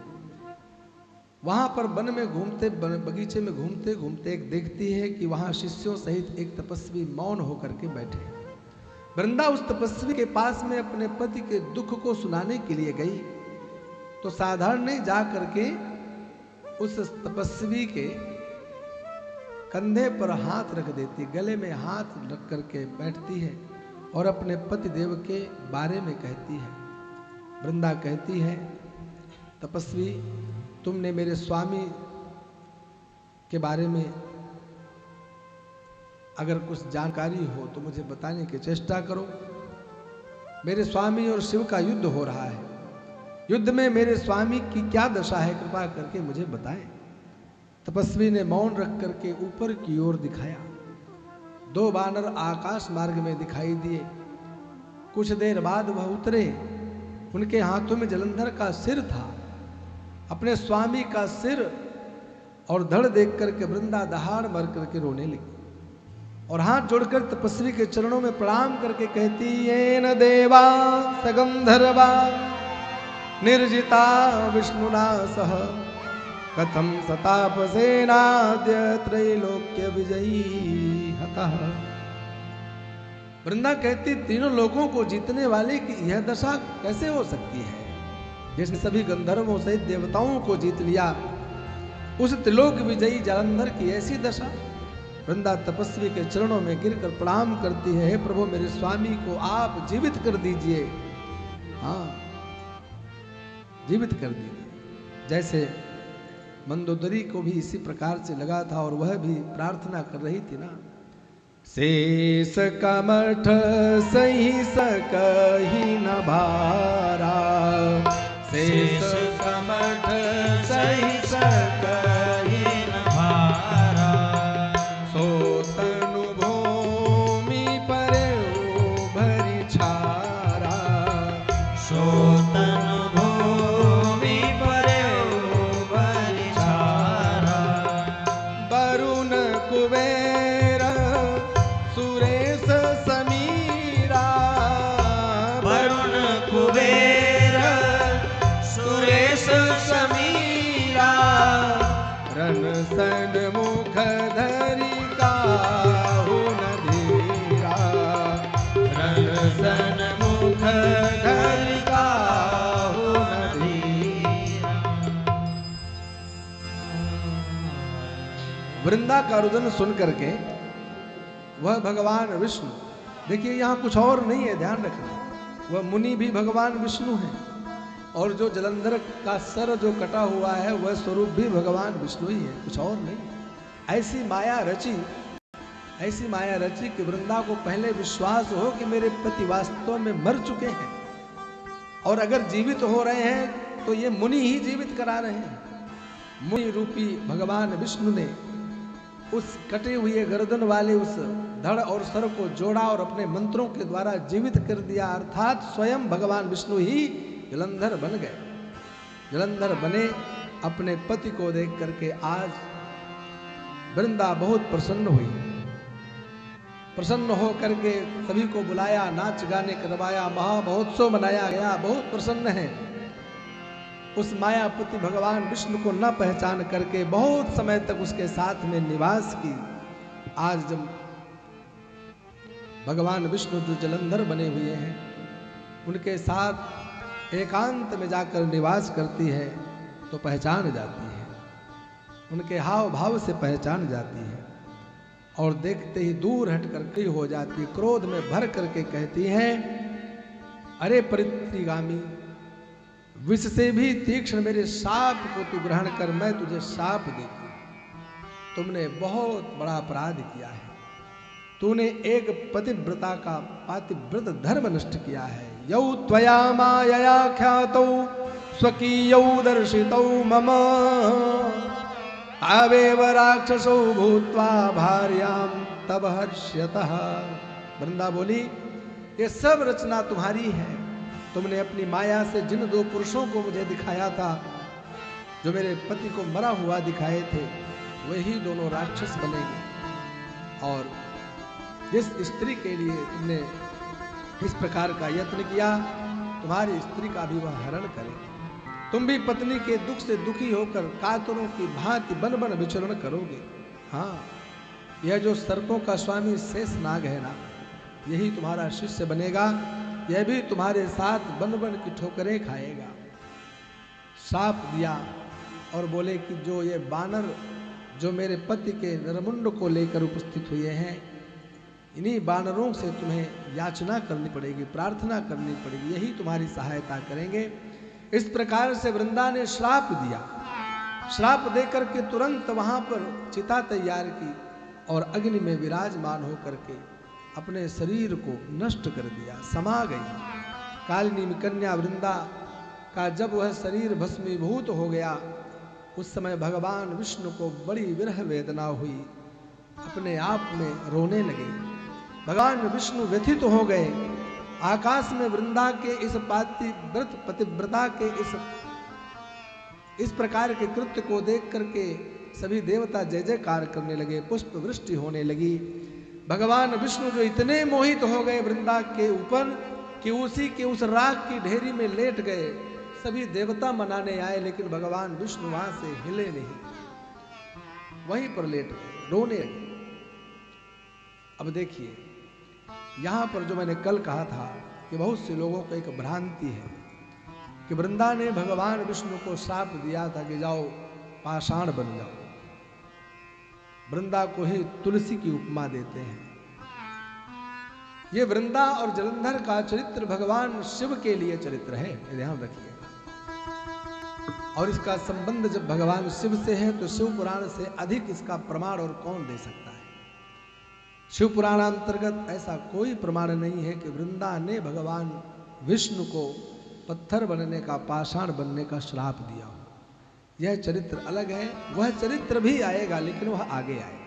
वहां पर वन में घूमते, बगीचे में घूमते घूमते एक देखती है कि वहां शिष्यों सहित एक तपस्वी मौन होकर के बैठे। वृंदा उस तपस्वी के पास में अपने पति के दुख को सुनाने के लिए गई तो साधारण नहीं, जा करके उस तपस्वी के कंधे पर हाथ रख देती, गले में हाथ रख करके बैठती है और अपने पति देव के बारे में कहती है। वृंदा कहती है, तपस्वी, तुमने मेरे स्वामी के बारे में अगर कुछ जानकारी हो तो मुझे बताने की चेष्टा करो। मेरे स्वामी और शिव का युद्ध हो रहा है, युद्ध में मेरे स्वामी की क्या दशा है, कृपा करके मुझे बताएं। तपस्वी ने मौन रख करके ऊपर की ओर दिखाया। 2 वानर आकाश मार्ग में दिखाई दिए। कुछ देर बाद वह उतरे, उनके हाथों में जलंधर का सिर था, अपने स्वामी का सिर और धड़ देख करके वृंदा दहाड़ मर करके रोने लगी और हाथ जोड़कर तपस्वी के चरणों में प्रणाम करके कहती, येन देवा सगंधर्वा निर्जिता विष्णुना सह कथम सतापसेनाद्य त्रैलोक्य विजयी हतः। वृंदा कहती, तीनों लोगों को जीतने वाले की यह दशा कैसे हो सकती है, जिसने सभी गंधर्वों सहित देवताओं को जीत लिया, उस त्रिलोक विजयी जालंधर की ऐसी दशा। वृंदा तपस्वी के चरणों में गिरकर प्रणाम करती है, हे प्रभु, मेरे स्वामी को आप जीवित कर दीजिए, हाँ जीवित कर दीजिए। जैसे मंदोदरी को भी इसी प्रकार से लगा था और वह भी प्रार्थना कर रही थी ना, शेष कमठ सही सकहि न भारा, शेष कमठ सही सकहि न भारा, सो तनु भूमि पर भरी छारा, सो तनु भूमि पर भरी छारा, वरुण कुबेर सुरेश समीरा, वरुण कुबेर सुरेश समीरा, रन सन मुख धरि काहु न धीरा, रन सन मुख धरि काहु न धीरा। वृंदा का रुदन सुन करके वह भगवान विष्णु, देखिए यहाँ कुछ और नहीं है, ध्यान रखना, वह मुनि भी भगवान विष्णु है और जो जलंधर का सर जो कटा हुआ है वह स्वरूप भी भगवान विष्णु ही है, कुछ और नहीं। ऐसी माया रची कि वृंदा को पहले विश्वास हो कि मेरे पति वास्तव में मर चुके हैं और अगर जीवित हो रहे हैं तो ये मुनि ही जीवित करा रहे हैं। मुनि रूपी भगवान विष्णु ने उस कटे हुए गर्दन वाले उस धड़ और सर को जोड़ा और अपने मंत्रों के द्वारा जीवित कर दिया, अर्थात स्वयं भगवान विष्णु ही जलंधर बन गए। जलंधर बने, अपने पति को देख करके आज वृंदा बहुत प्रसन्न हुई। प्रसन्न हो करके सभी को बुलाया, नाच गाने करवाया, महामहोत्सव मनाया गया, बहुत प्रसन्न है। उस मायापति भगवान विष्णु को न पहचान करके बहुत समय तक उसके साथ में निवास की। आज जब भगवान विष्णु जो जलंधर बने हुए हैं उनके साथ एकांत में जाकर निवास करती है तो पहचान जाती है, उनके हाव भाव से पहचान जाती है और देखते ही दूर हट करके हो जाती है। क्रोध में भर करके कहती है, अरे परित्रिगामी, विष से भी तीक्ष्ण मेरे शाप को तू ग्रहण कर, मैं तुझे शाप देती हूं। तुमने बहुत बड़ा अपराध किया है, तूने एक पतिव्रता का पातिव्रत धर्म नष्ट किया है। यौ त्वया मायया ख्यातौ स्वकीयौ दर्शितौ मम आवेव राक्षसौ भूत्वा भार्यां तब हर्ष्यतः। वृंदा बोली, ये सब रचना तुम्हारी है, तुमने अपनी माया से जिन 2 पुरुषों को मुझे दिखाया था, जो मेरे पति को मरा हुआ दिखाए थे, वही दोनों राक्षस बनेंगे। और जिस स्त्री के लिए तुमने इस प्रकार का यत्न किया, तुम्हारी स्त्री का भी वह हरण करे। तुम भी पत्नी के दुख से दुखी होकर कातरों की भांति बन बन विचरण करोगे। हाँ, यह जो सर्पों का स्वामी शेष नाग है ना, यही तुम्हारा शिष्य बनेगा। यह भी तुम्हारे साथ बन बन की ठोकरें खाएगा। श्राप दिया और बोले कि जो ये बानर जो मेरे पति के नरमुंड को लेकर उपस्थित हुए हैं, इन्हीं बानरों से तुम्हें याचना करनी पड़ेगी, प्रार्थना करनी पड़ेगी, यही तुम्हारी सहायता करेंगे। इस प्रकार से वृंदा ने श्राप दिया। श्राप देकर के तुरंत वहां पर चिता तैयार की और अग्नि में विराजमान होकर के अपने शरीर को नष्ट कर दिया, समा गई। कालिनी कन्या वृंदा का जब वह शरीर भस्मीभूत हो गया, उस समय भगवान विष्णु को बड़ी विरह वेदना हुई, अपने आप में रोने लगे। भगवान विष्णु व्यथित हो गए। आकाश में वृंदा के इस पतिव्रता के इस प्रकार के कृत्य को देख करके सभी देवता जय जयकार करने लगे, पुष्प वृष्टि होने लगी। भगवान विष्णु जो इतने मोहित हो गए वृंदा के ऊपर कि उसी के उस राख की ढेरी में लेट गए। सभी देवता मनाने आए, लेकिन भगवान विष्णु वहां से हिले नहीं, वहीं पर लेट गए, रोने लगे। अब देखिए, यहां पर जो मैंने कल कहा था कि बहुत से लोगों को एक भ्रांति है कि वृंदा ने भगवान विष्णु को श्राप दिया था कि जाओ पाषाण बन जाओ। वृंदा को ही तुलसी की उपमा देते हैं। ये वृंदा और जलंधर का चरित्र भगवान शिव के लिए चरित्र है, ध्यान रखिए। और इसका संबंध जब भगवान शिव से है तो शिव पुराण से अधिक इसका प्रमाण और कौन दे सकता है। शिव पुराण अंतर्गत ऐसा कोई प्रमाण नहीं है कि वृंदा ने भगवान विष्णु को पत्थर बनने का, पाषाण बनने का श्राप दिया हो। यह चरित्र अलग है, वह चरित्र भी आएगा, लेकिन वह आगे आएगा।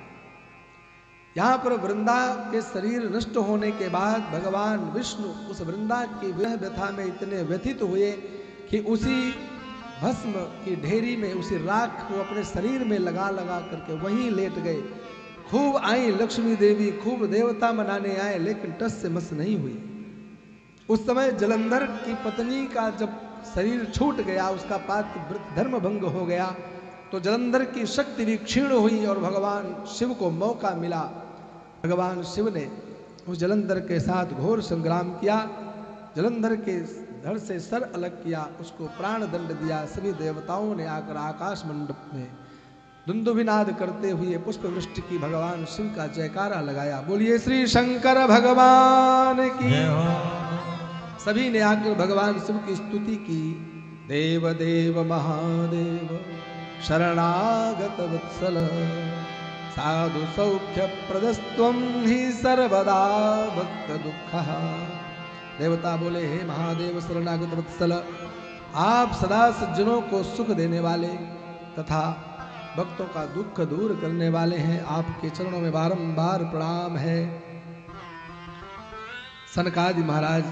यहां पर वृंदा के शरीर नष्ट होने के बाद भगवान विष्णु उस वृंदा की विरह व्यथा में इतने व्यथित हुए कि उसी भस्म की ढेरी में, उसी राख को अपने शरीर में लगा लगा करके वहीं लेट गए। खूब आई लक्ष्मी देवी, खूब देवता मनाने आए, लेकिन टस से मस नहीं हुई। उस समय जलंधर की पत्नी का जब शरीर छूट गया, उसका पात्र धर्म भंग हो गया, तो जलंधर की शक्ति भी क्षीण हुई और भगवान शिव को मौका मिला। भगवान शिव ने उस जलंधर के साथ घोर संग्राम किया, जलंधर के धड़ से सर अलग किया, उसको प्राण दंड दिया। सभी देवताओं ने आकर आकाश मंडप में दुंदुभिनाद करते हुए पुष्प वृष्टि की, भगवान शिव का जयकारा लगाया। बोलिए श्री शंकर भगवान की। सभी ने आकर भगवान शिव की स्तुति की। देव देव महादेव शरणागत वत्सल, साधु सौख्य प्रदस्त्वं ही सर्वदा भक्त दुःखः। देवता बोले, हे महादेव शरणागत वत्सल, आप सदा सज्जनों को सुख देने वाले तथा भक्तों का दुख दूर करने वाले हैं। आपके चरणों में बारंबार प्रणाम है। सनकादि महाराज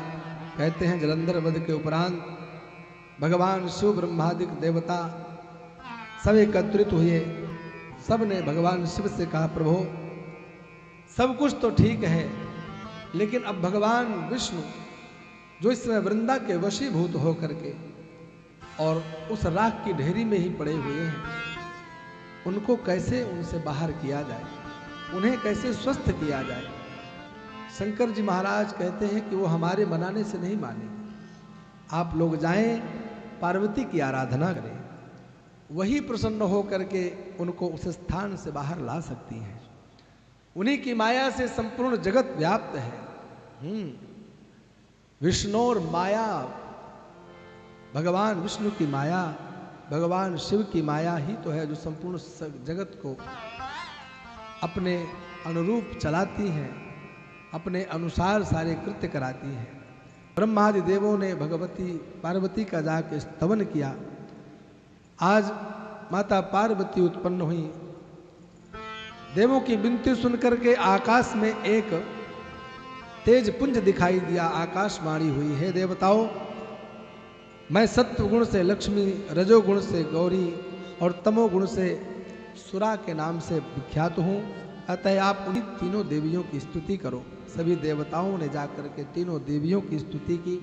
कहते हैं, जलंधर वध के उपरांत भगवान शिव ब्रह्मादिक देवता सब एकत्रित हुए। सब ने भगवान शिव से कहा, प्रभु सब कुछ तो ठीक है, लेकिन अब भगवान विष्णु जो इस समय वृंदा के वशीभूत होकर के और उस राख की ढेरी में ही पड़े हुए हैं, उनको कैसे उनसे बाहर किया जाए, उन्हें कैसे स्वस्थ किया जाए। शंकर जी महाराज कहते हैं कि वो हमारे मनाने से नहीं मानेंगे। आप लोग जाएं, पार्वती की आराधना करें, वही प्रसन्न हो करके उनको उस स्थान से बाहर ला सकती हैं। उन्हीं की माया से संपूर्ण जगत व्याप्त है। विष्णु और माया, भगवान विष्णु की माया, भगवान शिव की माया ही तो है जो संपूर्ण जगत को अपने अनुरूप चलाती हैं, अपने अनुसार सारे कृत्य कराती हैं। ब्रह्मादि देवों ने भगवती पार्वती का जाके स्तवन किया। आज माता पार्वती उत्पन्न हुई। देवों की विनती सुनकर के आकाश में एक तेज पुंज दिखाई दिया, आकाशवाणी हुई, हे देवताओं, मैं सत्व गुण से लक्ष्मी, रजोगुण से गौरी और तमोगुण से सुरा के नाम से विख्यात हूँ। अतः आप उन्हीं तीनों देवियों की स्तुति करो। सभी देवताओं ने जाकर के तीनों देवियों की स्तुति की।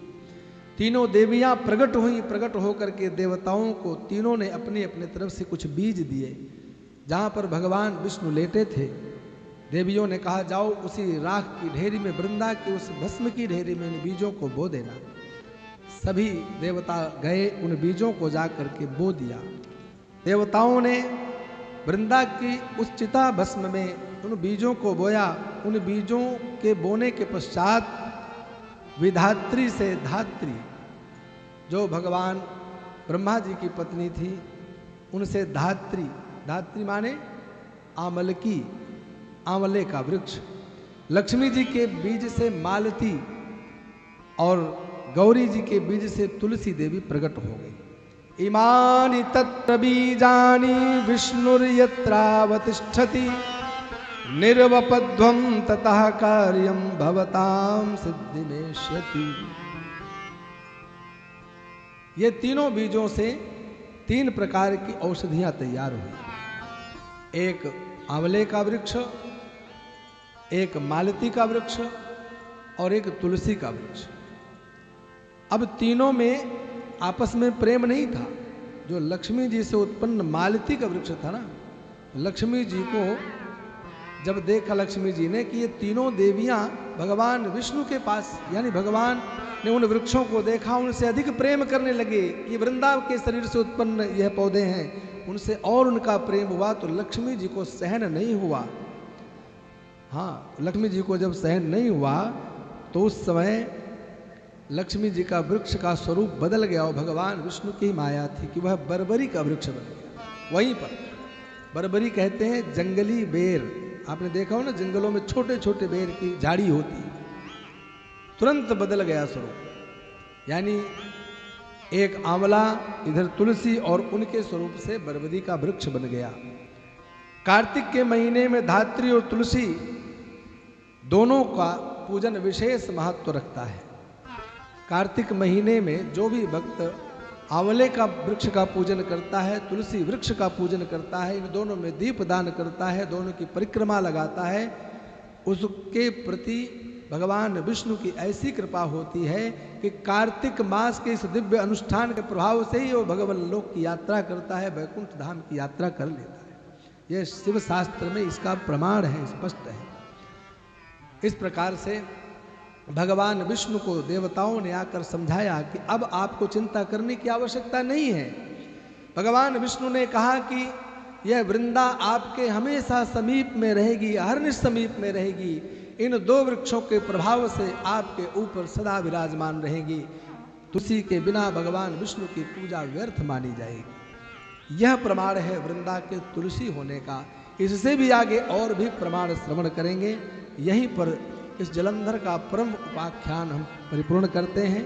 तीनों देवियां प्रकट हुई। प्रकट होकर के देवताओं को तीनों ने अपने अपने तरफ से कुछ बीज दिए। जहाँ पर भगवान विष्णु लेटे थे, देवियों ने कहा जाओ उसी राख की ढेरी में, वृंदा की उस भस्म की ढेरी में इन बीजों को बो देना। सभी देवता गए, उन बीजों को जा करके बो दिया। देवताओं ने वृंदा की उस चिता भस्म में उन बीजों को बोया। उन बीजों के बोने के पश्चात विधात्री से धात्री, जो भगवान ब्रह्मा जी की पत्नी थी, उनसे धात्री, धात्री माने आमलकी, आंवले का वृक्ष, लक्ष्मी जी के बीज से मालती और गौरी जी के बीज से तुलसी देवी प्रकट हो गई। इमानि तत्र बीजानि विष्णुर्यत्रावतिष्ठति निर्वपध्वं ततः कार्यं भवतां सिद्धिमेष्यति। ये तीनों बीजों से 3 प्रकार की औषधियां तैयार हुई। एक आंवले का वृक्ष, एक मालती का वृक्ष और एक तुलसी का वृक्ष। अब तीनों में आपस में प्रेम नहीं था। जो लक्ष्मी जी से उत्पन्न मालती का वृक्ष था ना, लक्ष्मी जी को जब देखा लक्ष्मी जी ने कि ये तीनों देवियां भगवान विष्णु के पास, यानी भगवान ने उन वृक्षों को देखा, उनसे अधिक प्रेम करने लगे कि वृंदावन के शरीर से उत्पन्न यह पौधे हैं, उनसे और उनका प्रेम हुआ। तो लक्ष्मी जी को सहन नहीं हुआ। हाँ, लक्ष्मी जी को जब सहन नहीं हुआ तो उस समय लक्ष्मी जी का वृक्ष का स्वरूप बदल गया और भगवान विष्णु की माया थी कि वह बरबरी का वृक्ष बन गया। वहीं पर बरबरी कहते हैं जंगली बेर। आपने देखा हो ना, जंगलों में छोटे छोटे बेर की झाड़ी होती है। तुरंत बदल गया स्वरूप, यानी एक आंवला, इधर तुलसी और उनके स्वरूप से बरबरी का वृक्ष बन गया। कार्तिक के महीने में धात्री और तुलसी दोनों का पूजन विशेष महत्व रखता है। कार्तिक महीने में जो भी भक्त आंवले का वृक्ष का पूजन करता है, तुलसी वृक्ष का पूजन करता है, इन दोनों में दीप दान करता है, दोनों की परिक्रमा लगाता है, उसके प्रति भगवान विष्णु की ऐसी कृपा होती है कि कार्तिक मास के इस दिव्य अनुष्ठान के प्रभाव से ही वो भगवान लोक की यात्रा करता है, वैकुंठ धाम की यात्रा कर लेता है। यह शिव शास्त्र में इसका प्रमाण है, स्पष्ट है। इस प्रकार से भगवान विष्णु को देवताओं ने आकर समझाया कि अब आपको चिंता करने की आवश्यकता नहीं है। भगवान विष्णु ने कहा कि यह वृंदा आपके हमेशा समीप में रहेगी, अहर्निश समीप में रहेगी। इन 2 वृक्षों के प्रभाव से आपके ऊपर सदा विराजमान रहेगी। तुलसी के बिना भगवान विष्णु की पूजा व्यर्थ मानी जाएगी। यह प्रमाण है वृंदा के तुलसी होने का। इससे भी आगे और भी प्रमाण श्रवण करेंगे। यहीं पर इस जलंधर का परम उपाख्यान हम परिपूर्ण करते हैं।